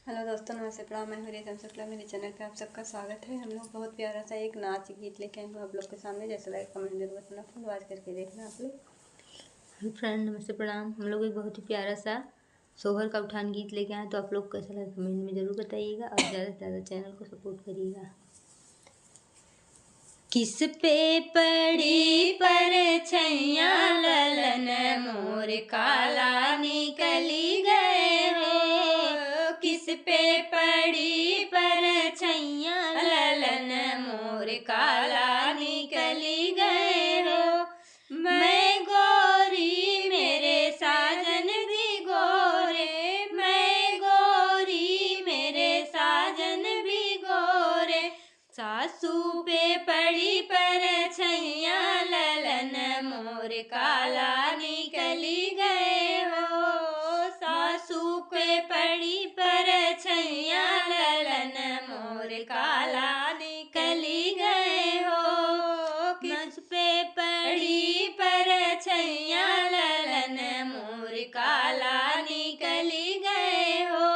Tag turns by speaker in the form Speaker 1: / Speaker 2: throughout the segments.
Speaker 1: Hello दोस्तों, नमस्ते, प्रणाम। मैं हूँ रेशम शुक्ला। मेरे चैनल पे आप सबका स्वागत है। हम लोग बहुत प्यारा सा एक नाच गीत लेके आए हैं आप लोग के सामने। जैसा लगे कमेंट जरूर बताना, फुल वॉच करके देखना आप लोग। हेलो फ्रेंड, नमस्ते, प्रणाम। हम लोग एक बहुत ही प्यारा सा सोहर का उठान गीत लेके आए, तो आप लोग कैसा लगे कमेंट में जरूर बताइएगा और ज़्यादा से ज़्यादा चैनल को सपोर्ट करिएगा। किस पे पड़ी परछैया ललन मोर काला निकली गए हो। किस पे पड़ी परछैया ललन मोर काला निकली गए हो। मैं गोरी मेरे साजन भी गोरे, मैं गोरी मेरे साजन भी गोरे। सासू पे पड़ी परछैया ललन मोर काला निकली गए हो। सासू पे पड़ी परछैया ललन मोर काला निकली गए हो। किस पे पड़ी परछैया ललन मोर काला निकली गए हो।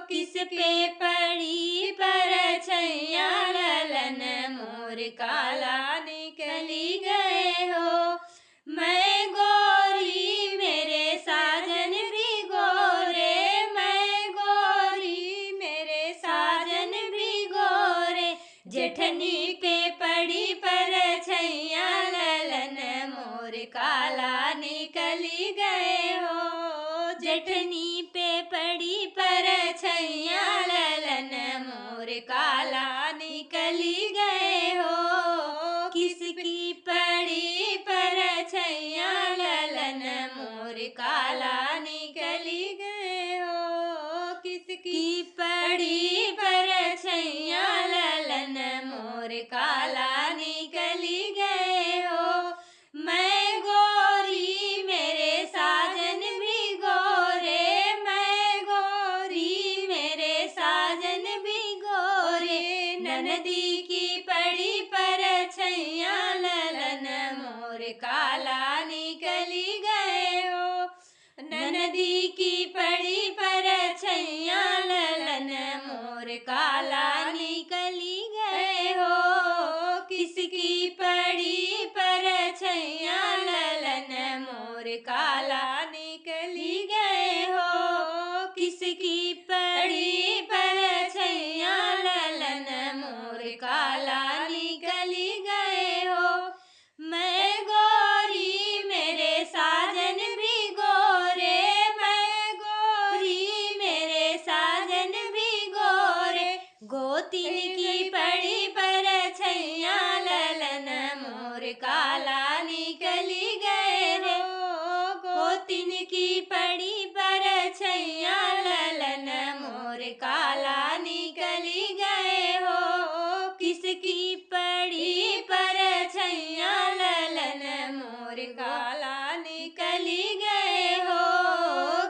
Speaker 1: किस पे पड़ी परछैया ललन मोर काला निकली गए हो। मैं गोरी मेरे साजन भी गोरे, मैं गोरी मेरे साजन भी गोरे। जेठनी पे पड़ी परछैया ललन मोर काला निकली गए हो। जेठनी पे पड़ी परछैया ललन मोर काला निकली गए हो। किसकी पड़ी परछैया ललन मोर काला निकली गए हो। किसकी पड़ी परछैया ललन मोर काला निकली गए हो। मैं गोरी मेरे साजन भी गोरे, मैं गोरी मेरे साजन भी गोरे। ननदी की पड़ी परछैया ललन मोर काला निकली गए हो। ननदी की पड़ी परछैया ललन मोर काला निकली गए हो। किसकी पड़ी परछैया ललन मोर काला निकली गए हो। किसकी पड़ी परछैया ललन मोर काला निकली गए हो। मैं गोरी मेरे साजन भी गोरे, मैं गोरी मेरे साजन भी गोरे। गोतिन की पड़ी परछैया ललन मोर काला निकली गए हो। गोतिन की पड़ी परछैया ललन मोर काला निकली गए हो। किसकी पड़ी परछैया ललन मोर काला निकली गए हो।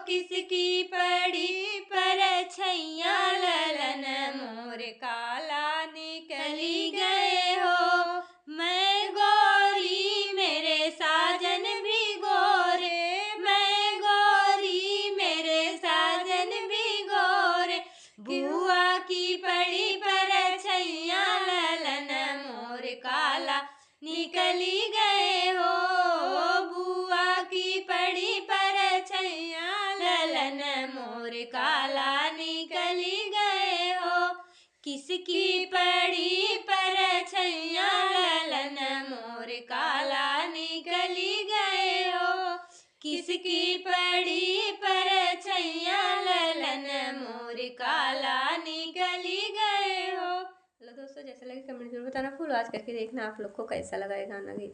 Speaker 1: किसकी पड़ी परछैया ललन मोर काला निकली गए हो। मैं गोरी मेरे साजन भी गोरे, मैं गोरी मेरे साजन भी गोरे। बुआ की पड़ी परछैया ललन मोर काला निकली गए हो। बुआ की पड़ी परछैया ललन मोर काला निकली गए हो। किसकी पड़ी परछैया ललन मोर काला निकली गए हो। किसकी पड़ी परछैया ललन मोर काला निकली गए हो। हेलो दोस्तों, जैसा लगे कमेंट जरूर बताना, फुल वॉच करके देखना आप लोग को कैसा लगा ये गाना गीत।